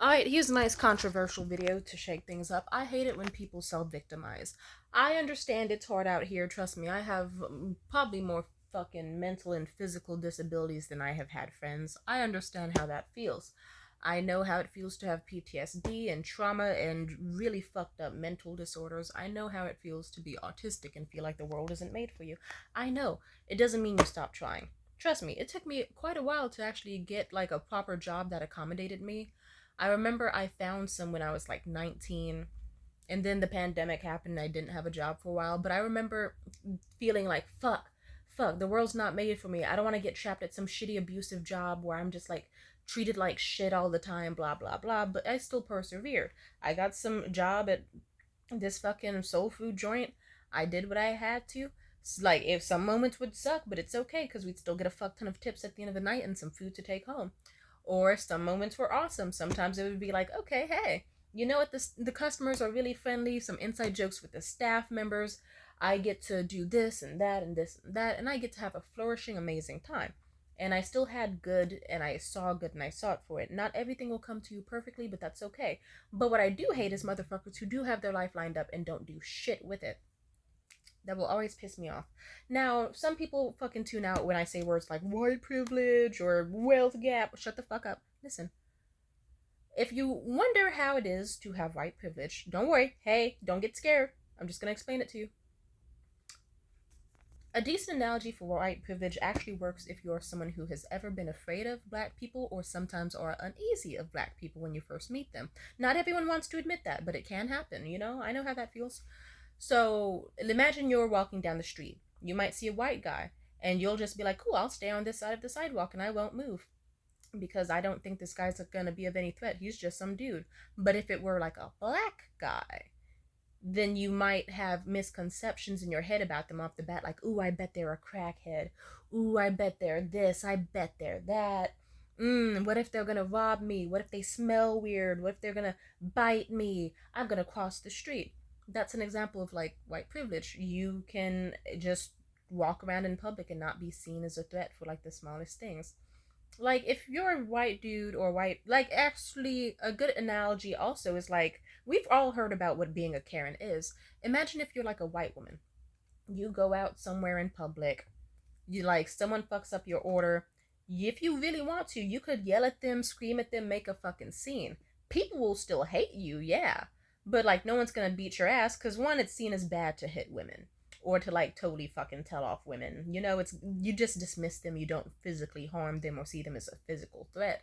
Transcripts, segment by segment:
Alright, here's a nice controversial video to shake things up. I hate it when people self-victimize. I understand it's hard out here, trust me. I have probably more fucking mental and physical disabilities than I have had friends. I understand how that feels. I know how it feels to have PTSD and trauma and really fucked up mental disorders. I know how it feels to be autistic and feel like the world isn't made for you. I know. It doesn't mean you stop trying. Trust me, it took me quite a while to actually get like a proper job that accommodated me. I remember I found some when I was like 19, and then the pandemic happened and I didn't have a job for a while. But I remember feeling like, fuck, the world's not made for me. I don't want to get trapped at some shitty abusive job where I'm just like treated like shit all the time, blah, blah, blah. But I still persevered. I got some job at this fucking soul food joint. I did what I had to. Like, if some moments would suck, but it's okay because we'd still get a fuck ton of tips at the end of the night and some food to take home. Or some moments were awesome. Sometimes it would be like, okay, hey, you know what? The customers are really friendly. Some inside jokes with the staff members. I get to do this and that and this and that, and I get to have a flourishing, amazing time. And I still had good, and I saw good, and I sought for it. Not everything will come to you perfectly, but that's okay. But what I do hate is motherfuckers who do have their life lined up and don't do shit with it. That will always piss me off. Now, some people fucking tune out when I say words like white privilege or wealth gap. Shut the fuck up. Listen, if you wonder how it is to have white privilege, don't worry. Hey, don't get scared. I'm just gonna explain it to you. A decent analogy for white privilege actually works if you're someone who has ever been afraid of black people or sometimes are uneasy of black people when you first meet them. Not everyone wants to admit that, but it can happen, you know? I know how that feels. So imagine you're walking down the street. You might see a white guy, and you'll just be like, cool, I'll stay on this side of the sidewalk and I won't move because I don't think this guy's gonna be of any threat. He's just some dude. But if it were like a black guy, then you might have misconceptions in your head about them off the bat, like, ooh, I bet they're a crackhead. Ooh, I bet they're this. I bet they're that. What if they're gonna rob me? What if they smell weird? What if they're gonna bite me? I'm gonna cross the street. That's an example of like white privilege. You can just walk around in public and not be seen as a threat for like the smallest things. Like if you're a white dude or white, like actually a good analogy also is like we've all heard about what being a Karen is. Imagine if you're like a white woman. You go out somewhere in public, you like someone fucks up your order. If you really want to, you could yell at them, scream at them, make a fucking scene. People will still hate you, yeah. But like no one's gonna beat your ass because one, it's seen as bad to hit women or to like totally fucking tell off women. You know, it's you just dismiss them, you don't physically harm them or see them as a physical threat.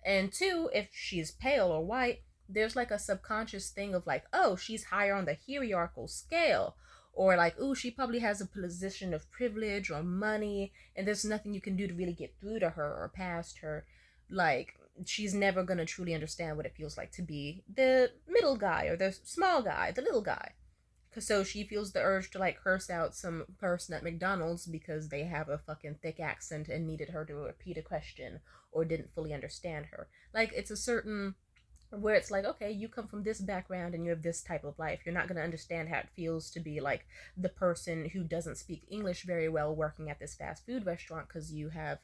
And two, if she's pale or white, there's like a subconscious thing of like, oh, she's higher on the hierarchical scale. Or like, ooh, she probably has a position of privilege or money, and there's nothing you can do to really get through to her or past her. Like, she's never gonna truly understand what it feels like to be the middle guy or the small guy, the little guy. So she feels the urge to like curse out some person at McDonald's because they have a fucking thick accent and needed her to repeat a question or didn't fully understand her. Like it's a certain where it's like, okay, you come from this background and you have this type of life. You're not going to understand how it feels to be like the person who doesn't speak English very well working at this fast food restaurant because you have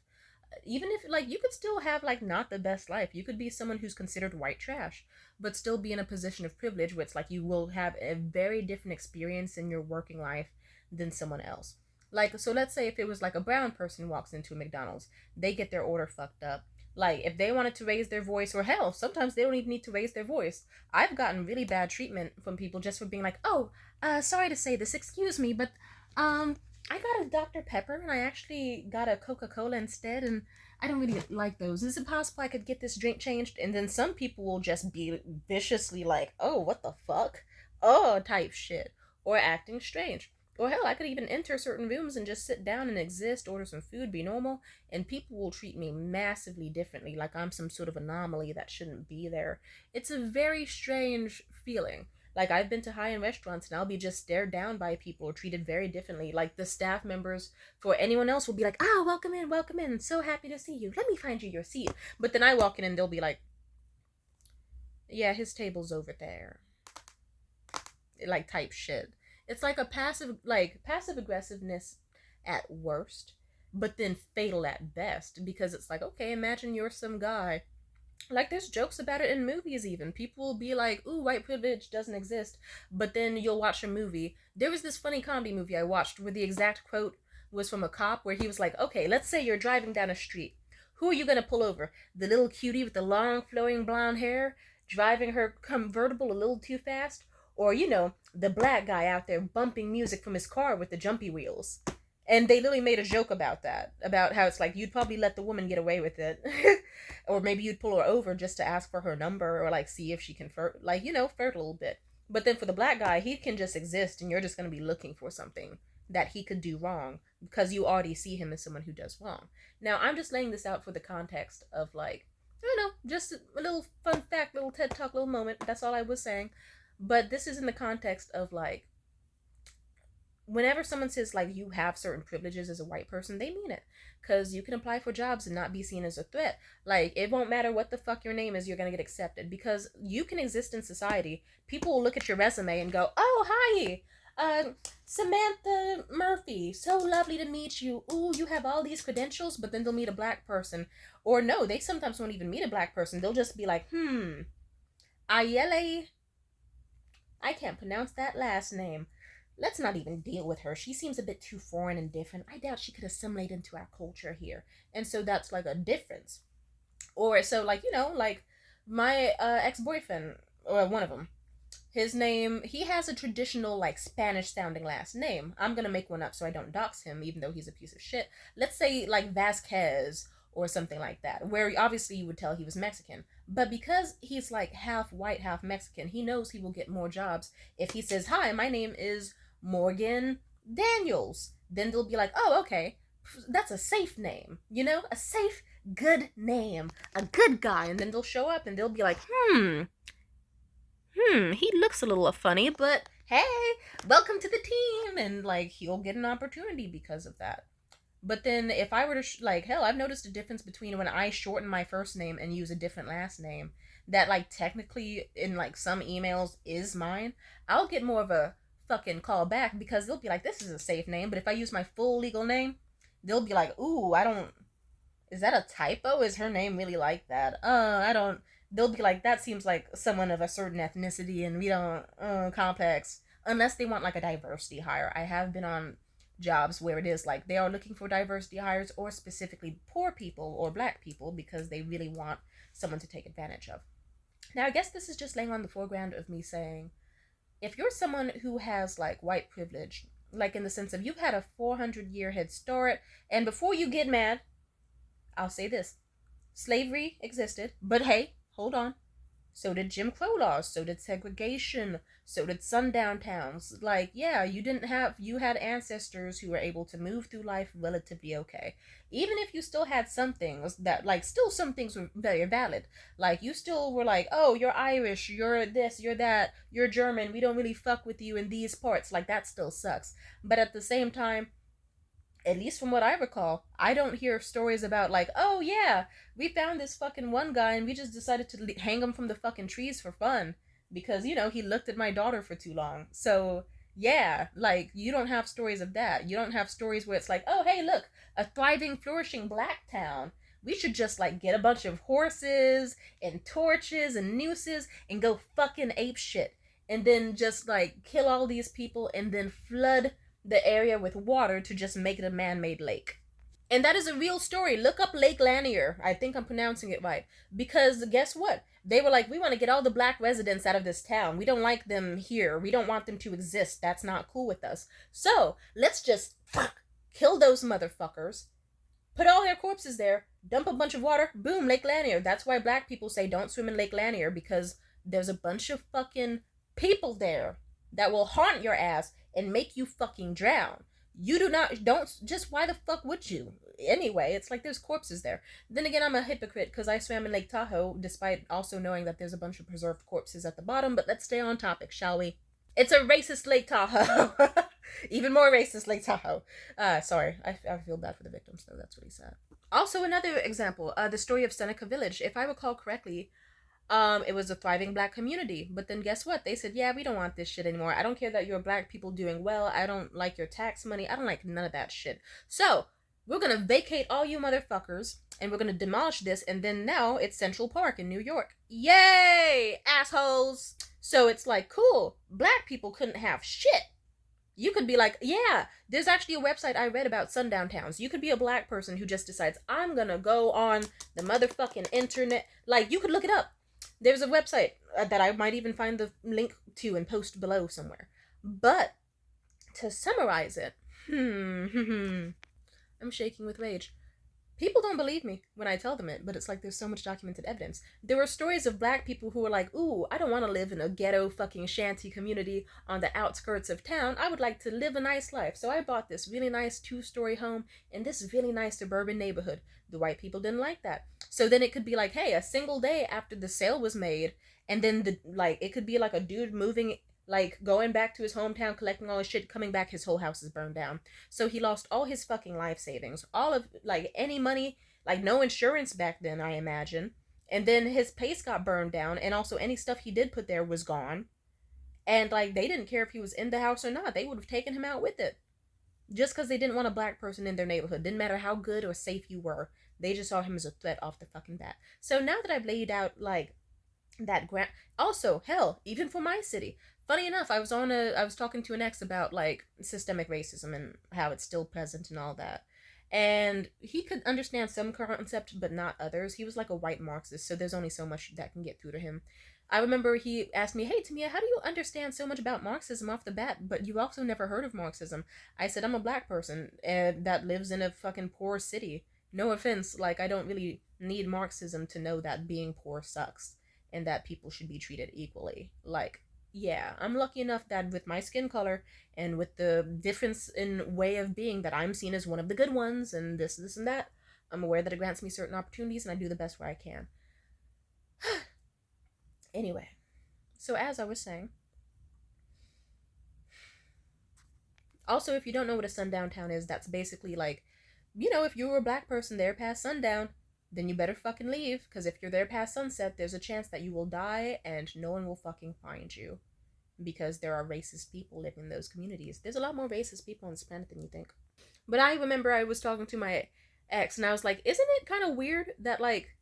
even if like you could still have like not the best life. You could be someone who's considered white trash but still be in a position of privilege where it's like you will have a very different experience in your working life than someone else. Like, so let's say if it was like a brown person walks into a McDonald's, they get their order fucked up. Like if they wanted to raise their voice, or hell, sometimes they don't even need to raise their voice. I've gotten really bad treatment from people just for being like, oh, sorry to say this, excuse me, but um I got a Dr. Pepper and I actually got a Coca-Cola instead, and I don't really like those. Is it possible I could get this drink changed? And then some people will just be viciously like, oh, what the fuck? Oh, type shit. Or acting strange. Or hell, I could even enter certain rooms and just sit down and exist, order some food, be normal, and people will treat me massively differently, like I'm some sort of anomaly that shouldn't be there. It's a very strange feeling. Like I've been to high-end restaurants and I'll be just stared down by people or treated very differently. Like the staff members for anyone else will be like, "Ah, welcome in. So happy to see you. Let me find you your seat." But then I walk in and they'll be like, "Yeah, his table's over there." Like type shit. It's like a passive aggressiveness at worst, but then fatal at best because it's like, okay, imagine you're some guy Like, there's jokes about it in movies even. People will be like, ooh, white privilege doesn't exist. But then you'll watch a movie. There was this funny comedy movie I watched where the exact quote was from a cop where he was like, okay, let's say you're driving down a street. Who are you going to pull over? The little cutie with the long flowing blonde hair driving her convertible a little too fast? Or, the black guy out there bumping music from his car with the jumpy wheels? And they literally made a joke about that, about how it's like you'd probably let the woman get away with it. Or maybe you'd pull her over just to ask for her number or like see if she can flirt, like, flirt a little bit. But then for the black guy, he can just exist and you're just going to be looking for something that he could do wrong because you already see him as someone who does wrong. Now, I'm just laying this out for the context of like, I don't know, just a little fun fact, little TED Talk, little moment. That's all I was saying. But this is in the context of like, whenever someone says like you have certain privileges as a white person, they mean it, because you can apply for jobs and not be seen as a threat. Like, it won't matter what the fuck your name is, you're gonna get accepted because you can exist in society. People will look at your resume and go, oh, hi, Samantha Murphy, so lovely to meet you. Ooh, you have all these credentials. But then they'll meet a black person, or no, they sometimes won't even meet a black person. They'll just be like, Ayele, I can't pronounce that last name. Let's not even deal with her. She seems a bit too foreign and different. I doubt she could assimilate into our culture here. And so that's like a difference. Or so, like, like my ex-boyfriend, or one of them, his name, he has a traditional like Spanish sounding last name. I'm gonna make one up so I don't dox him, even though he's a piece of shit. Let's say like Vasquez or something like that, where obviously you would tell he was Mexican. But because he's like half white, half Mexican, he knows he will get more jobs if he says, hi, my name is Morgan Daniels. Then they'll be like, oh, okay, that's a safe name, a safe, good name, a good guy. And then they'll show up and they'll be like, he looks a little funny, but hey, welcome to the team. And like, he'll get an opportunity because of that. But then if I were to, like, hell, I've noticed a difference between when I shorten my first name and use a different last name that, like, technically in, like, some emails is mine. I'll get more of a fucking call back because they'll be like, this is a safe name. But if I use my full legal name, they'll be like, ooh, is that a typo? Is her name really like that? They'll be like, that seems like someone of a certain ethnicity and we don't, complex. Unless they want, like, a diversity hire. I have been on jobs where it is like they are looking for diversity hires or specifically poor people or black people because they really want someone to take advantage of. Now, I guess this is just laying on the foreground of me saying, if you're someone who has like white privilege, like in the sense of you've had a 400-year head start, and before you get mad, I'll say this: slavery existed, but hey, hold on. So did Jim Crow laws, so did segregation, so did sundown towns. Like, yeah, you had ancestors who were able to move through life relatively okay. Even if you still had some things that, like, still some things were very valid. Like, you still were like, oh, you're Irish, you're this, you're that, you're German, we don't really fuck with you in these parts. Like, that still sucks. But at the same time, at least from what I recall, I don't hear stories about like, oh yeah, we found this fucking one guy and we just decided to hang him from the fucking trees for fun because, he looked at my daughter for too long. So, yeah, like, you don't have stories of that. You don't have stories where it's like, oh, hey, look, a thriving, flourishing black town. We should just, like, get a bunch of horses and torches and nooses and go fucking ape shit. And then just, like, kill all these people and then flood the area with water to just make it a man-made lake. And that is a real story. Look up Lake Lanier. I think I'm pronouncing it right. Because guess what? They were like, we want to get all the black residents out of this town. We don't like them here. We don't want them to exist. That's not cool with us. So, let's just kill those motherfuckers. Put all their corpses there. Dump a bunch of water. Boom, Lake Lanier. That's why black people say don't swim in Lake Lanier, because there's a bunch of fucking people there that will haunt your ass and make you fucking drown. Why the fuck would you? Anyway, it's like there's corpses there. Then again, I'm a hypocrite because I swam in Lake Tahoe despite also knowing that there's a bunch of preserved corpses at the bottom, but let's stay on topic, shall we? It's a racist Lake Tahoe. Even more racist Lake Tahoe. Sorry, I feel bad for the victims, though. That's what he said. Also, another example, the story of Seneca Village. If I recall correctly, it was a thriving black community. But then guess what? They said, yeah, we don't want this shit anymore. I don't care that you're black people doing well. I don't like your tax money. I don't like none of that shit. So, we're gonna vacate all you motherfuckers and we're gonna demolish this, and then now it's Central Park in New York. Yay, assholes! So it's like, cool, black people couldn't have shit. You could be like, yeah, there's actually a website I read about sundown towns. You could be a black person who just decides, I'm gonna go on the motherfucking internet. Like, you could look it up. There's a website that I might even find the link to and post below somewhere. But to summarize it, I'm shaking with rage. People don't believe me when I tell them it, but it's like there's so much documented evidence. There were stories of black people who were like, ooh, I don't want to live in a ghetto fucking shanty community on the outskirts of town. I would like to live a nice life. So I bought this really nice 2-story home in this really nice suburban neighborhood. The white people didn't like that. So then it could be like, hey, a single day after the sale was made, and then it could be like a dude moving, like going back to his hometown, collecting all his shit, coming back, his whole house is burned down. So he lost all his fucking life savings, all of like any money, like no insurance back then, I imagine. And then his place got burned down, and also any stuff he did put there was gone. And like they didn't care if he was in the house or not, they would have taken him out with it. Just because they didn't want a black person in their neighborhood. Didn't matter how good or safe you were. They just saw him as a threat off the fucking bat. So now that I've laid out like that grant, also hell, even for my city, funny enough, I was talking to an ex about like systemic racism and how it's still present and all that. And he could understand some concepts but not others. He was like a white Marxist, so there's only so much that can get through to him. I remember he asked me, hey Tamia, how do you understand so much about Marxism off the bat, but you've also never heard of Marxism? I said, I'm a black person that lives in a fucking poor city. No offense, like I don't really need Marxism to know that being poor sucks and that people should be treated equally. Like, yeah, I'm lucky enough that with my skin color and with the difference in way of being that I'm seen as one of the good ones and this and that, I'm aware that it grants me certain opportunities and I do the best where I can. Anyway, so as I was saying, also if you don't know what a sundown town is, that's basically like, you know, if you were a black person there past sundown, then you better fucking leave, because if you're there past sunset, there's a chance that you will die and no one will fucking find you. Because there are racist people living in those communities. There's a lot more racist people on this planet than you think. But I remember I was talking to my ex and I was like, isn't it kind of weird that like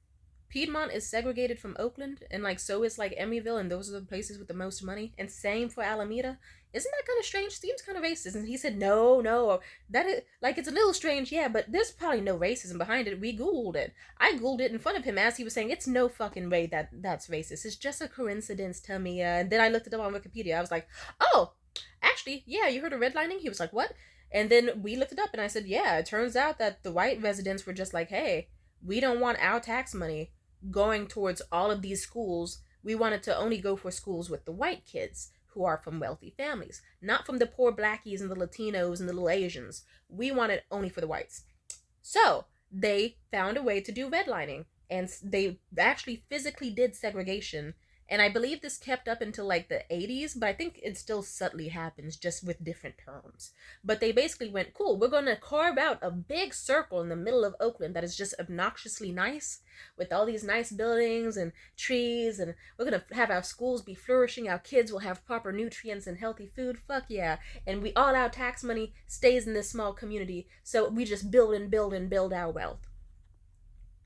Piedmont is segregated from Oakland, and like so is like Emeryville, and those are the places with the most money, and same for Alameda. Isn't that kind of strange? Seems kind of racist. And he said, no, that is like it's a little strange, yeah, but there's probably no racism behind it. We googled it. I googled it in front of him as he was saying it's no fucking way that's racist. It's just a coincidence to me. And then I looked it up on Wikipedia. I was like, oh, actually, yeah, you heard of redlining? He was like, what? And then we looked it up, and I said, yeah, it turns out that the white residents were just like, hey, we don't want our tax money going towards all of these schools. We wanted to only go for schools with the white kids who are from wealthy families, not from the poor blackies and the Latinos and the little Asians. We want it only for the whites. So they found a way to do redlining, and they actually physically did segregation. And I believe this kept up until like the 80s, but I think it still subtly happens, just with different terms. But they basically went, cool, we're going to carve out a big circle in the middle of Oakland that is just obnoxiously nice, with all these nice buildings and trees, and we're going to have our schools be flourishing, our kids will have proper nutrients and healthy food, fuck yeah. And all our tax money stays in this small community, so we just build and build and build our wealth.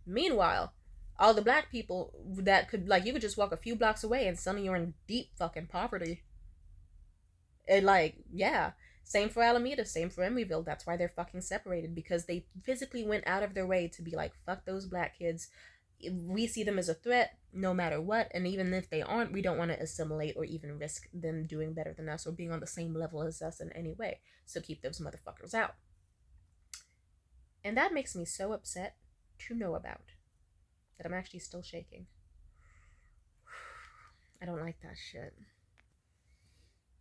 Meanwhile, all the black people that could, like, you could just walk a few blocks away and suddenly you're in deep fucking poverty. And, like, yeah. Same for Alameda, same for Emeryville. That's why they're fucking separated, because they physically went out of their way to be like, fuck those black kids. We see them as a threat no matter what, and even if they aren't, we don't want to assimilate or even risk them doing better than us or being on the same level as us in any way. So keep those motherfuckers out. And that makes me so upset to know about that I'm actually still shaking. I don't like that shit.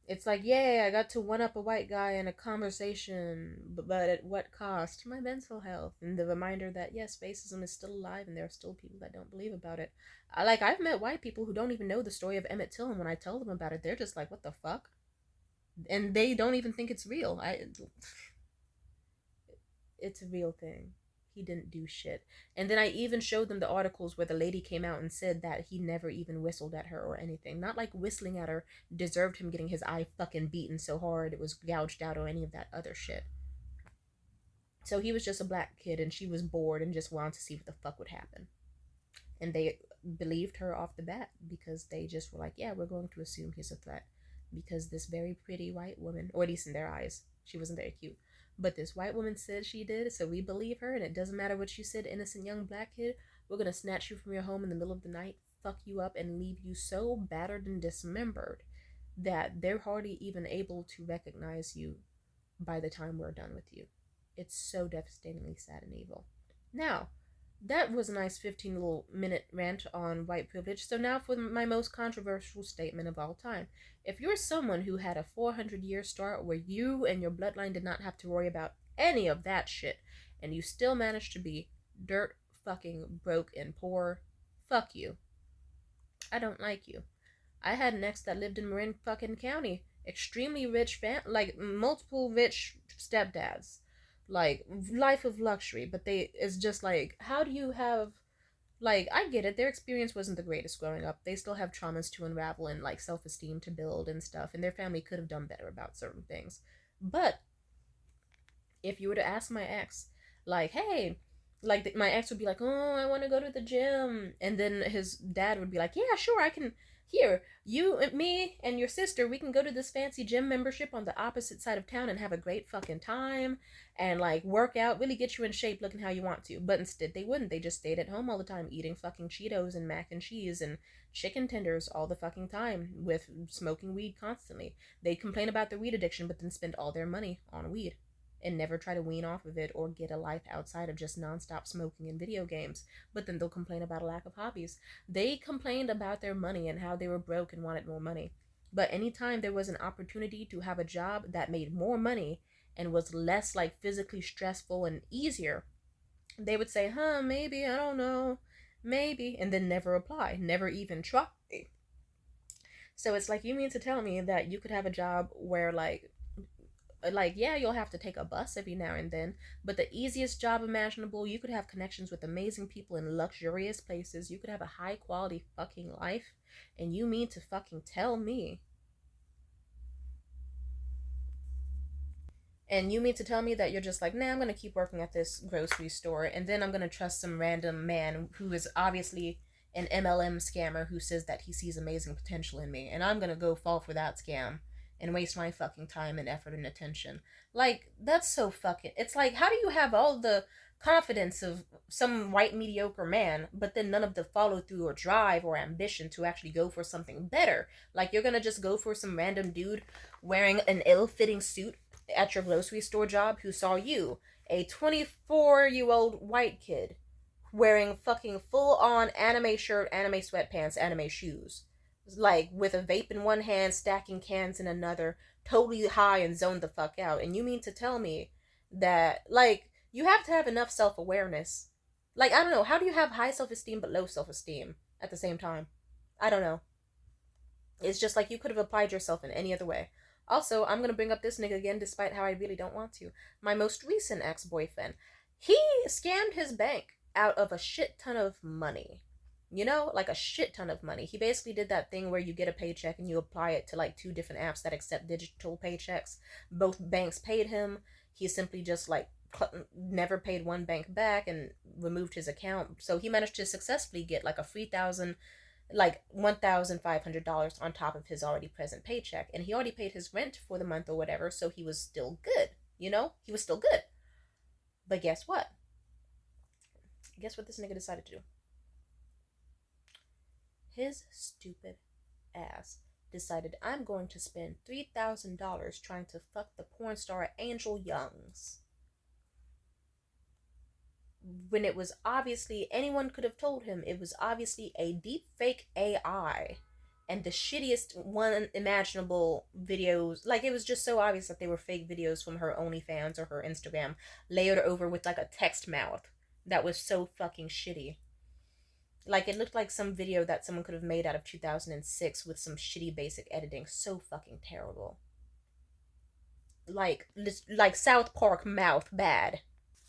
It's like, yay, I got to one-up a white guy in a conversation, but at what cost? My mental health. And the reminder that, yes, racism is still alive and there are still people that don't believe about it. I've met white people who don't even know the story of Emmett Till, and when I tell them about it, they're just like, what the fuck? And they don't even think it's real. It's a real thing. He didn't do shit. And then I even showed them the articles where the lady came out and said that he never even whistled at her or anything. Not like whistling at her deserved him getting his eye fucking beaten so hard it was gouged out or any of that other shit. So he was just a black kid and she was bored and just wanted to see what the fuck would happen. And they believed her off the bat because they just were like, yeah, we're going to assume he's a threat because this very pretty white woman, or at least in their eyes, she wasn't very cute, but this white woman said she did, so we believe her, and it doesn't matter what you said, innocent young black kid. We're gonna snatch you from your home in the middle of the night, fuck you up, and leave you so battered and dismembered that they're hardly even able to recognize you by the time we're done with you. It's so devastatingly sad and evil. Now, that was a nice 15 little minute rant on white privilege. So now for my most controversial statement of all time. If you're someone who had a 400-year start where you and your bloodline did not have to worry about any of that shit, and you still managed to be dirt fucking broke and poor, fuck you. I don't like you. I had an ex that lived in Marin fucking County. Extremely rich like multiple rich stepdads. Like life of luxury, but they it's just like, how do you have, like, I get it, their experience wasn't the greatest growing up. They still have traumas to unravel and like self-esteem to build and stuff, and their family could have done better about certain things. But if you were to ask my ex, like, hey, like my ex would be like, oh, I want to go to the gym, and then his dad would be like, yeah, sure, I can. Here, you and me and your sister, we can go to this fancy gym membership on the opposite side of town and have a great fucking time and like work out, really get you in shape looking how you want to. But instead they wouldn't. They just stayed at home all the time eating fucking Cheetos and mac and cheese and chicken tenders all the fucking time with smoking weed constantly. They'd complain about their weed addiction but then spend all their money on weed and never try to wean off of it or get a life outside of just nonstop smoking and video games. But then they'll complain about a lack of hobbies. They complained about their money and how they were broke and wanted more money. But anytime there was an opportunity to have a job that made more money and was less like physically stressful and easier, they would say, huh, maybe, I don't know, maybe, and then never apply, never even try. So it's like, you mean to tell me that you could have a job where yeah, you'll have to take a bus every now and then, but the easiest job imaginable, you could have connections with amazing people in luxurious places, you could have a high quality fucking life, and you mean to fucking tell me that you're just like, nah, I'm gonna keep working at this grocery store, and then I'm gonna trust some random man who is obviously an MLM scammer who says that he sees amazing potential in me, and I'm gonna go fall for that scam and waste my fucking time and effort and attention. Like, that's so fucking. It's like, how do you have all the confidence of some white mediocre man, but then none of the follow through or drive or ambition to actually go for something better? Like, you're gonna just go for some random dude wearing an ill fitting suit at your grocery store job who saw you, a 24-year-old white kid, wearing fucking full on anime shirt, anime sweatpants, anime shoes. Like with a vape in one hand, stacking cans in another, totally high and zoned the fuck out. And you mean to tell me that, like, you have to have enough self awareness? Like, I don't know, how do you have high self esteem but low self esteem at the same time? I don't know. It's just like you could have applied yourself in any other way. Also, I'm gonna bring up this nigga again despite how I really don't want to. My most recent ex boyfriend. He scammed his bank out of a shit ton of money. You know, like a shit ton of money. He basically did that thing where you get a paycheck and you apply it to like two different apps that accept digital paychecks. Both banks paid him. He simply just like never paid one bank back and removed his account. So he managed to successfully get like a 3,000, like $1,500 on top of his already present paycheck, and he already paid his rent for the month or whatever, so he was still good. You know, he was still good. But guess what? Guess what this nigga decided to do? His stupid ass decided, I'm going to spend $3,000 trying to fuck the porn star Angel Youngs, when it was obviously, anyone could have told him it was obviously a deep fake AI and the shittiest one imaginable videos. Like, it was just so obvious that they were fake videos from her OnlyFans or her Instagram, layered over with like a text mouth that was so fucking shitty. Like, it looked like some video that someone could have made out of 2006 with some shitty basic editing. So fucking terrible. Like South Park mouth bad.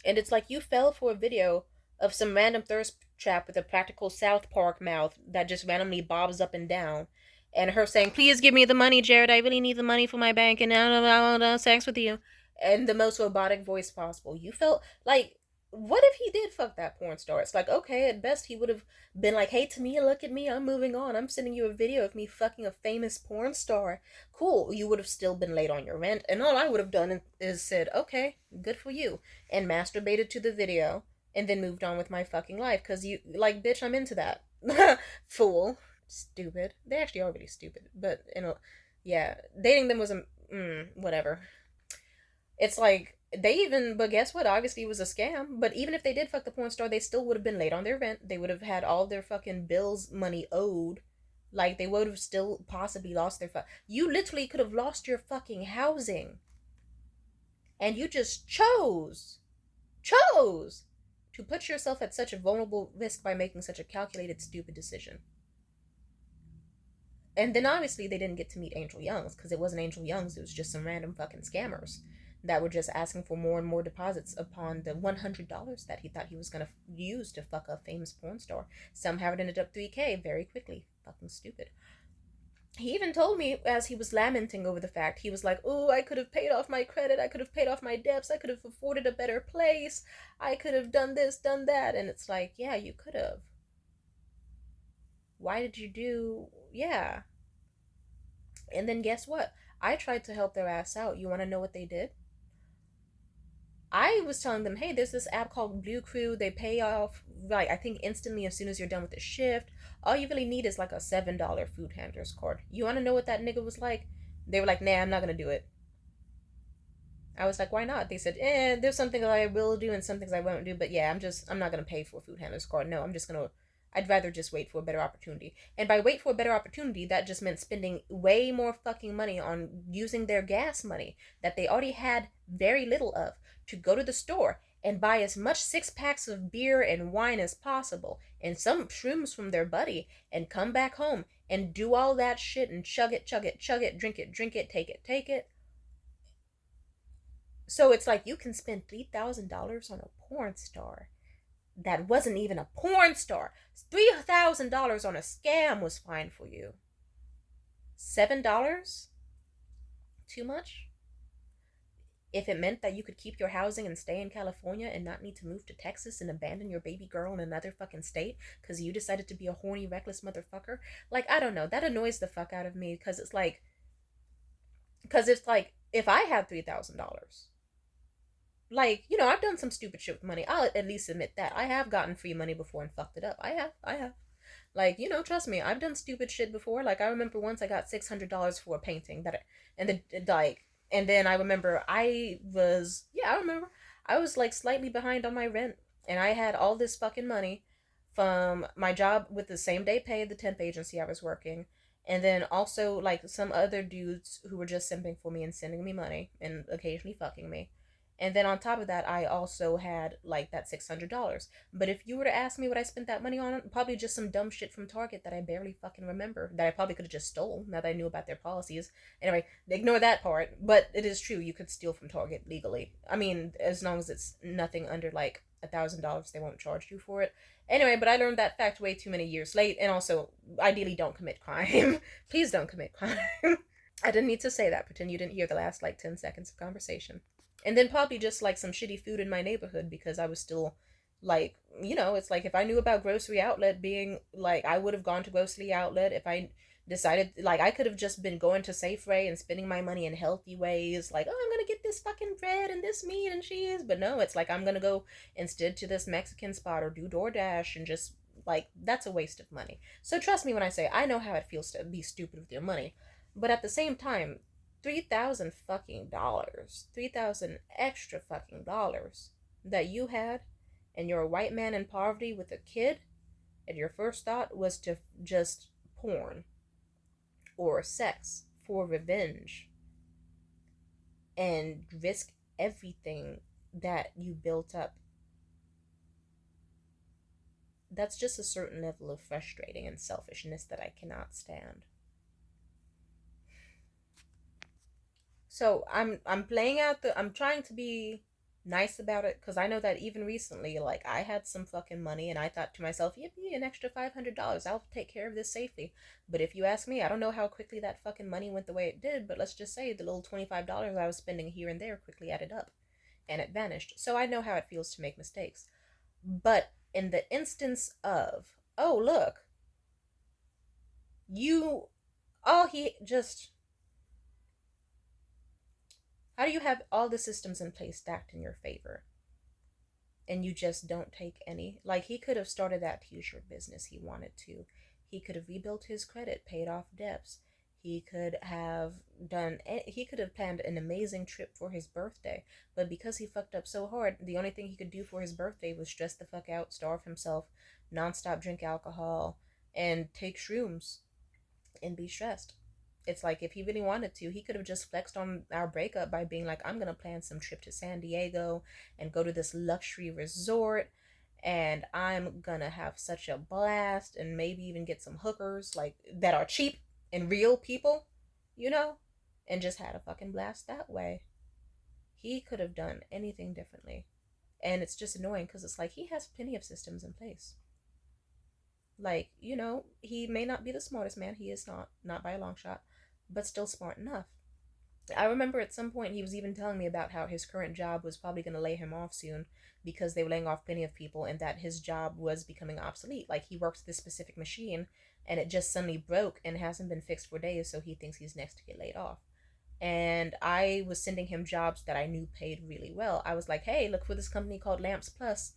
And it's like you fell for a video of some random thirst trap with a practical South Park mouth that just randomly bobs up and down. And her saying, please give me the money, Jared. I really need the money for my bank and I don't know, sex with you. and the most robotic voice possible. You felt like, what if he did fuck that porn star? It's like, okay, at best he would have been like, hey, Tamia, look at me, I'm moving on. I'm sending you a video of me fucking a famous porn star. Cool. You would have still been late on your rent, and all I would have done is said, okay, good for you, and masturbated to the video, and then moved on with my fucking life. Cause you, like, bitch, I'm into that. Fool. Stupid. They actually are really stupid, but yeah, dating them was a whatever. It's like they even, but guess what? Obviously, it was a scam. But even if they did fuck the porn star, they still would have been late on their rent. They would have had all their fucking bills money owed. Like they would have still possibly lost their You literally could have lost your fucking housing, and you just chose to put yourself at such a vulnerable risk by making such a calculated, stupid decision. And then obviously they didn't get to meet Angel Youngs because it wasn't Angel Youngs, it was just some random fucking scammers that were just asking for more and more deposits upon the $100 that he thought he was going to use to fuck a famous porn star. Somehow it ended up 3K very quickly. Fucking stupid. He even told me as he was lamenting over the fact, he was like, oh, I could have paid off my credit, I could have paid off my debts, I could have afforded a better place, I could have done this, done that. And it's like, yeah, you could have. Why did you do, yeah. And then guess what? I tried to help their ass out. You want to know what they did? I was telling them, hey, there's this app called Blue Crew. They pay off, like, I think instantly as soon as you're done with the shift. All you really need is like a $7 food handler's card. You want to know what that nigga was like? They were like, nah, I'm not going to do it. I was like, why not? They said, there's some things I will do and some things I won't do. But yeah, I'm not going to pay for a food handler's card. No, I'm just going to, I'd rather just wait for a better opportunity. And by wait for a better opportunity, that just meant spending way more fucking money on using their gas money that they already had very little of to go to the store and buy as much six packs of beer and wine as possible and some shrooms from their buddy and come back home and do all that shit and chug it, chug it, chug it, drink it, drink it, take it. So it's like you can spend $3,000 on a porn star that wasn't even a porn star. $3,000 on a scam was fine for you. $7? Too much? If it meant that you could keep your housing and stay in California and not need to move to Texas and abandon your baby girl in another fucking state because you decided to be a horny, reckless motherfucker, like, I don't know. That annoys the fuck out of me because it's like, if I had $3,000, like, I've done some stupid shit with money. I'll at least admit that. I have gotten free money before and fucked it up. I have. Like, trust me, I've done stupid shit before. Like, I remember once I got $600 for a painting and and then I remember I remember I was like slightly behind on my rent, and I had all this fucking money from my job with the same day pay, the temp agency I was working, and then also like some other dudes who were just simping for me and sending me money and occasionally fucking me. And then on top of that, I also had like that $600. But if you were to ask me what I spent that money on, probably just some dumb shit from Target that I barely fucking remember, that I probably could have just stole now that I knew about their policies. Anyway, ignore that part. But it is true, you could steal from Target legally. I mean, as long as it's nothing under like $1,000, they won't charge you for it. Anyway, but I learned that fact way too many years late, and also, ideally, don't commit crime. Please don't commit crime. I didn't need to say that. Pretend you didn't hear the last like 10 seconds of conversation. And then probably just like some shitty food in my neighborhood because I was still like, it's like if I knew about grocery outlet being like, I would have gone to grocery outlet. If I decided, like, I could have just been going to Safeway and spending my money in healthy ways, like, oh, I'm gonna get this fucking bread and this meat and cheese. But no, it's like I'm gonna go instead to this Mexican spot or do DoorDash and just like, that's a waste of money. So trust me when I say I know how it feels to be stupid with your money. But at the same time, 3,000 fucking dollars, 3,000 extra fucking dollars that you had, and you're a white man in poverty with a kid, and your first thought was to just porn or sex for revenge and risk everything that you built up. That's just a certain level of frustrating and selfishness that I cannot stand. So I'm playing out I'm trying to be nice about it, because I know that even recently, like, I had some fucking money and I thought to myself, yippee, an extra $500, I'll take care of this safely. But if you ask me, I don't know how quickly that fucking money went the way it did, but let's just say the little $25 I was spending here and there quickly added up and it vanished. So I know how it feels to make mistakes. But in the instance of, oh, look, you, all he just, how do you have all the systems in place stacked in your favor and you just don't take any? Like, he could have started that t-shirt business he wanted to. He could have rebuilt his credit, paid off debts. He could have planned an amazing trip for his birthday, but because he fucked up so hard, the only thing he could do for his birthday was stress the fuck out, starve himself, nonstop drink alcohol, and take shrooms and be stressed. It's like if he really wanted to, he could have just flexed on our breakup by being like, I'm gonna plan some trip to San Diego and go to this luxury resort and I'm gonna have such a blast and maybe even get some hookers like that are cheap and real people, you know? And just had a fucking blast that way. He could have done anything differently. And it's just annoying because it's like he has plenty of systems in place. Like, he may not be the smartest man. He is not by a long shot, but still smart enough. I remember at some point he was even telling me about how his current job was probably going to lay him off soon because they were laying off plenty of people and that his job was becoming obsolete. Like, he works this specific machine and it just suddenly broke and hasn't been fixed for days, so he thinks he's next to get laid off. And I was sending him jobs that I knew paid really well. I was like, hey, look for this company called Lamps Plus.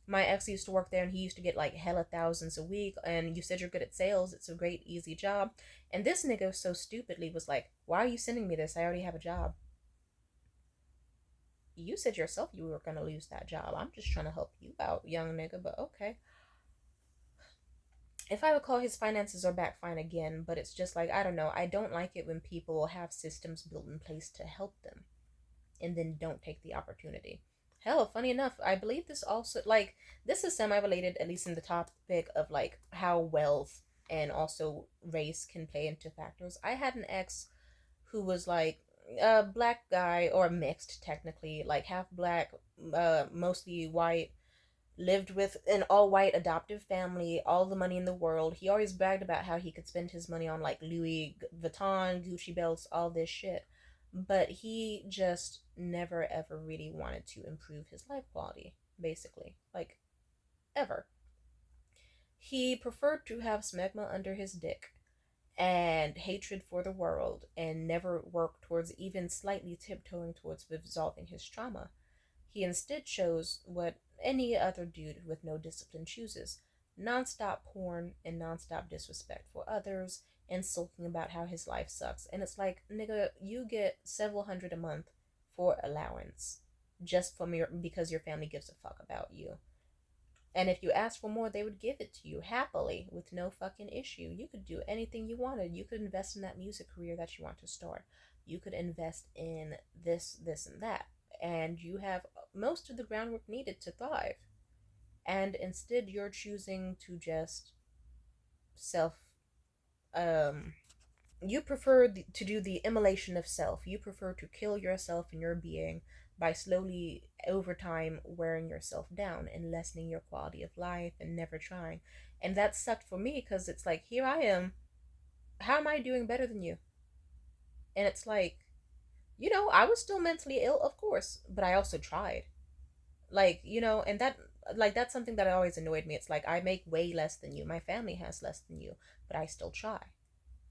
My ex used to work there and he used to get like hella thousands a week, and you said you're good at sales, it's a great easy job. And this nigga so stupidly was like, why are you sending me this? I already have a job. You said yourself you were gonna lose that job. I'm just trying to help you out, young nigga, but okay. If I recall, his finances are back fine again, but it's just like, I don't know, I don't like it when people have systems built in place to help them and then don't take the opportunity. Hell, funny enough, I believe this also, like, this is semi related, at least in the topic of like how wealth and also race can play into factors. I had an ex who was like a black guy, or mixed technically, like half black, mostly white, lived with an all white adoptive family, all the money in the world. He always bragged about how he could spend his money on like Louis Vuitton, Gucci belts, all this shit. But he just never ever really wanted to improve his life quality, basically. Like, ever. He preferred to have smegma under his dick and hatred for the world and never worked towards even slightly tiptoeing towards resolving his trauma. He instead chose what any other dude with no discipline chooses: nonstop porn and nonstop disrespect for others and sulking about how his life sucks. And it's like, nigga, you get several hundred a month for allowance just from because your family gives a fuck about you. And if you asked for more, they would give it to you happily with no fucking issue. You could do anything you wanted. You could invest in that music career that you want to start. You could invest in this, and that. And you have most of the groundwork needed to thrive. And instead, you're choosing to just self. Um, you prefer to do the immolation of self. You prefer to kill yourself and your being by slowly, over time, wearing yourself down and lessening your quality of life and never trying. And that sucked for me because it's like, here I am. How am I doing better than you? And it's like, I was still mentally ill, of course, but I also tried. Like, and that's something that always annoyed me. It's like, I make way less than you. My family has less than you, but I still try.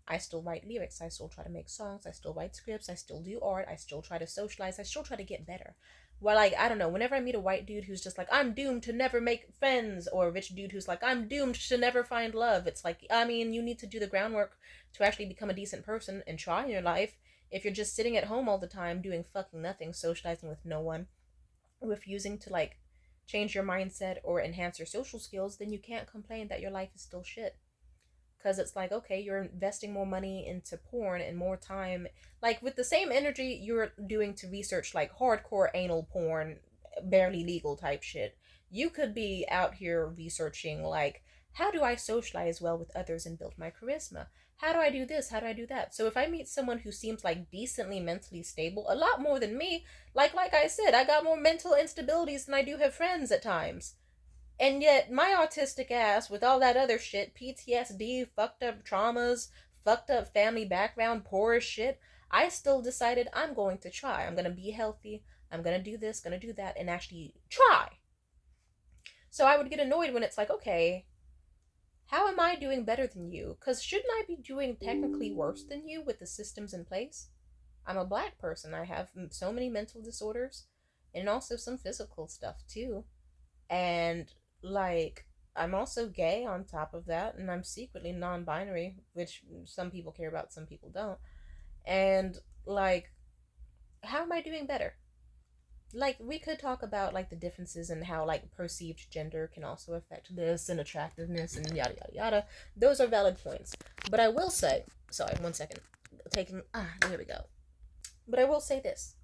I still write lyrics. I still try to make songs. I still write scripts. I still do art. I still try to socialize. I still try to get better. Well, like, I don't know. Whenever I meet a white dude who's just like, I'm doomed to never make friends, or a rich dude who's like, I'm doomed to never find love, it's like, I mean, you need to do the groundwork to actually become a decent person and try in your life. If you're just sitting at home all the time doing fucking nothing, socializing with no one, refusing to, like, change your mindset or enhance your social skills, then you can't complain that your life is still shit. Because it's like, okay, you're investing more money into porn and more time, like with the same energy you're doing to research like hardcore anal porn, barely legal type shit. You could be out here researching like, how do I socialize well with others and build my charisma? How do I do this? How do I do that? So if I meet someone who seems like decently mentally stable, a lot more than me, like I said, I got more mental instabilities than I do have friends at times. And yet, my autistic ass, with all that other shit, PTSD, fucked up traumas, fucked up family background, poor as shit, I still decided I'm going to try. I'm going to be healthy. I'm going to do this, going to do that, and actually try. So I would get annoyed when it's like, okay, how am I doing better than you? Because shouldn't I be doing technically worse than you with the systems in place? I'm a black person. I have so many mental disorders and also some physical stuff too. And like, I'm also gay on top of that, and I'm secretly non binary, which some people care about, some people don't. And like, how am I doing better? Like, we could talk about like the differences and how like perceived gender can also affect this and attractiveness and yada yada yada. Those are valid points. But I will say, sorry, 1 second. Taking, there we go. But I will say this.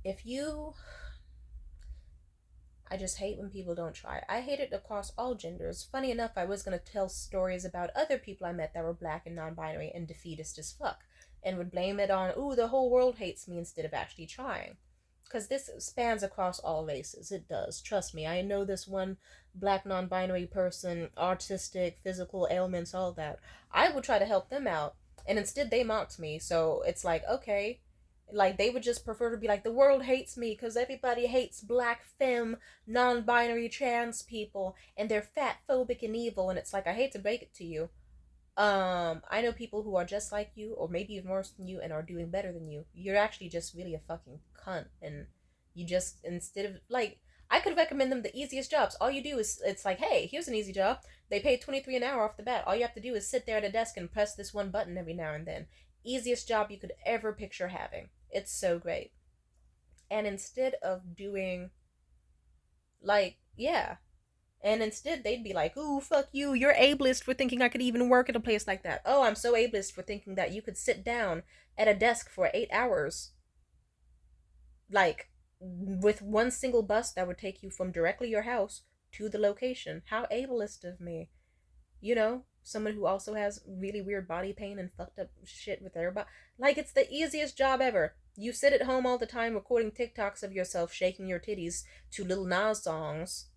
If you I just hate when people don't try. I hate it across all genders. Funny enough, I was gonna tell stories about other people I met that were black and non-binary and defeatist as fuck, and would blame it on, ooh, the whole world hates me instead of actually trying. Because this spans across all races. It does. Trust me. I know this one black non-binary person, artistic, physical ailments, all that. I would try to help them out, and instead they mocked me. So it's like, okay, like they would just prefer to be like, the world hates me because everybody hates black femme non-binary trans people and they're fat phobic and evil. And it's like, I hate to break it to you, I know people who are just like you or maybe even worse than you and are doing better than you. You're actually just really a fucking cunt. And you just, instead of like, I could recommend them the easiest jobs. All you do is, it's like, hey, here's an easy job. They pay 23 an hour off the bat. All you have to do is sit there at a desk and press this one button every now and then. Easiest job you could ever picture having. It's so great. And instead of doing, like, yeah. And instead they'd be like, ooh, fuck you, you're ableist for thinking I could even work at a place like that. Oh, I'm so ableist for thinking that you could sit down at a desk for 8 hours, like, with one single bus that would take you from directly your house to the location. How ableist of me. You know, someone who also has really weird body pain and fucked up shit with their body. Like, it's the easiest job ever. You sit at home all the time recording TikToks of yourself shaking your titties to Lil Nas songs,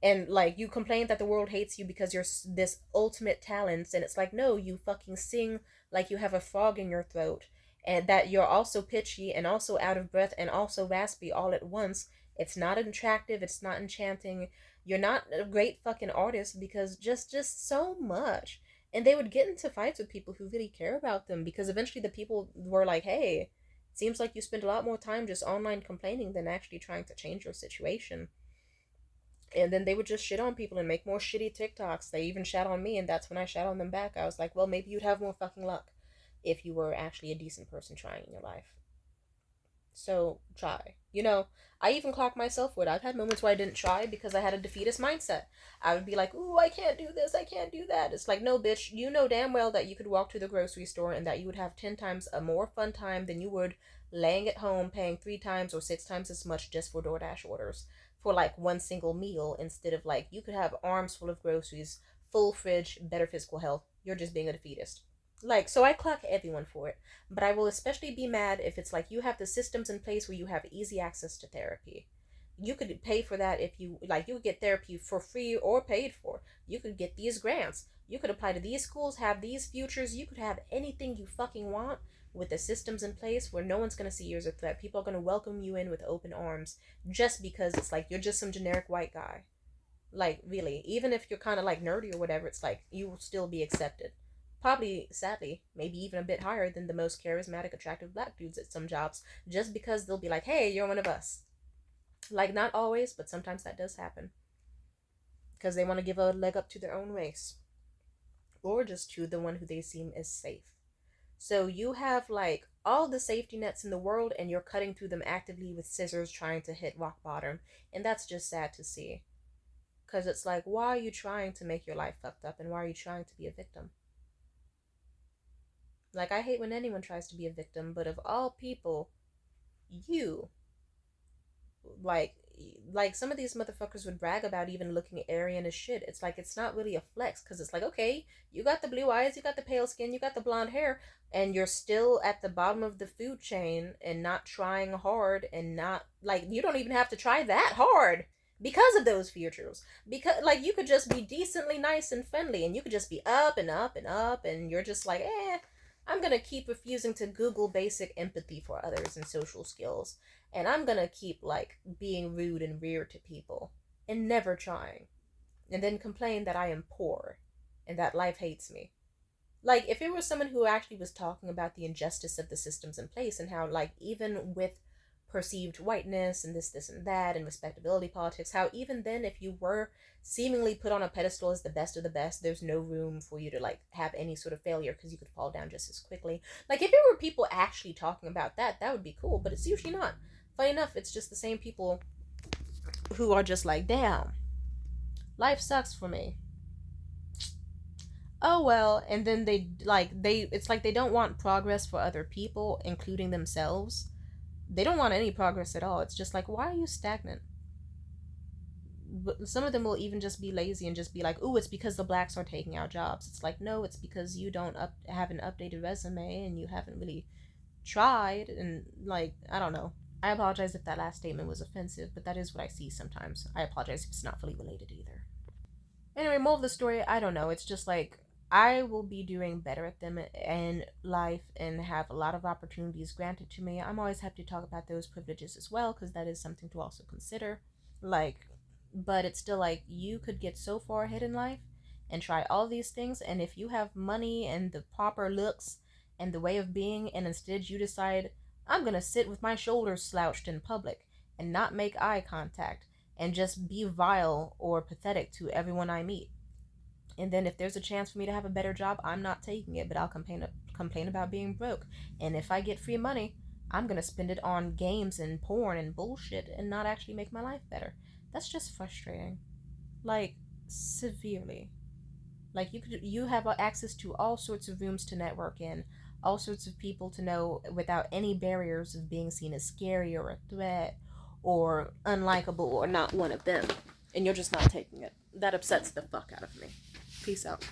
and like you complain that the world hates you because you're this ultimate talent, and it's like, no, you fucking sing like you have a frog in your throat, and that you're also pitchy and also out of breath and also raspy all at once. It's not attractive, it's not enchanting. You're not a great fucking artist because just so much. And they would get into fights with people who really care about them because eventually the people were like, hey, seems like you spend a lot more time just online complaining than actually trying to change your situation. And then they would just shit on people and make more shitty TikToks. They even shat on me, and that's when I shat on them back. I was like, well, maybe you'd have more fucking luck if you were actually a decent person trying in your life. So try. You know, I even clock myself with. I've had moments where I didn't try because I had a defeatist mindset. I would be like, ooh, I can't do this, I can't do that. It's like, no, bitch, you know damn well that you could walk to the grocery store and that you would have 10 times a more fun time than you would laying at home paying 3 times or 6 times as much just for DoorDash orders for like one single meal instead of like, you could have arms full of groceries, full fridge, better physical health. You're just being a defeatist. Like, so I clock everyone for it, but I will especially be mad if it's like you have the systems in place where you have easy access to therapy. You could pay for that if you like, you could get therapy for free or paid for. You could get these grants. You could apply to these schools, have these futures. You could have anything you fucking want with the systems in place where no one's going to see you as a threat. People are going to welcome you in with open arms just because it's like you're just some generic white guy. Like, really, even if you're kind of like nerdy or whatever, it's like you will still be accepted. Probably, sadly, maybe even a bit higher than the most charismatic, attractive black dudes at some jobs, just because they'll be like, hey, you're one of us. Like, not always, but sometimes that does happen. Because they want to give a leg up to their own race. Or just to the one who they seem is safe. So you have, like, all the safety nets in the world, and you're cutting through them actively with scissors trying to hit rock bottom. And that's just sad to see. Because it's like, why are you trying to make your life fucked up, and why are you trying to be a victim? Like, I hate when anyone tries to be a victim, but of all people, you, like, like some of these motherfuckers would brag about even looking Aryan as shit. It's like it's not really a flex because it's like, okay, you got the blue eyes, you got the pale skin, you got the blonde hair, and you're still at the bottom of the food chain and not trying hard and not like you don't even have to try that hard because of those features. Because like you could just be decently nice and friendly and you could just be up and up and up and you're just like, I'm gonna keep refusing to Google basic empathy for others and social skills. And I'm gonna keep like being rude and weird to people and never trying. And then complain that I am poor and that life hates me. Like if it was someone who actually was talking about the injustice of the systems in place and how like even with perceived whiteness and this and that and respectability politics, how even then if you were seemingly put on a pedestal as the best of the best, there's no room for you to like have any sort of failure because you could fall down just as quickly. Like if it were people actually talking about that, that would be cool, but it's usually not. Funny enough, it's just the same people who are just like, damn, life sucks for me. Oh well, and then it's like they don't want progress for other people, including themselves. They don't want any progress at all. It's just like, why are you stagnant? But some of them will even just be lazy and just be like, "Ooh, it's because the blacks are taking our jobs." It's like, no, it's because you don't have an updated resume and you haven't really tried. And like, I don't know. I apologize if that last statement was offensive, but that is what I see sometimes. I apologize if it's not fully related either. Anyway, moral of the story, I don't know. It's just like I will be doing better at them in life and have a lot of opportunities granted to me. I'm always happy to talk about those privileges as well because that is something to also consider. Like, but it's still like you could get so far ahead in life and try all these things, and if you have money and the proper looks and the way of being, and instead you decide, I'm gonna sit with my shoulders slouched in public and not make eye contact and just be vile or pathetic to everyone I meet. And then if there's a chance for me to have a better job, I'm not taking it, but I'll complain about being broke. And if I get free money, I'm going to spend it on games and porn and bullshit and not actually make my life better. That's just frustrating. Like severely. Like you have access to all sorts of rooms to network in, all sorts of people to know without any barriers of being seen as scary or a threat or unlikable or not one of them. And you're just not taking it. That upsets the fuck out of me. Peace out.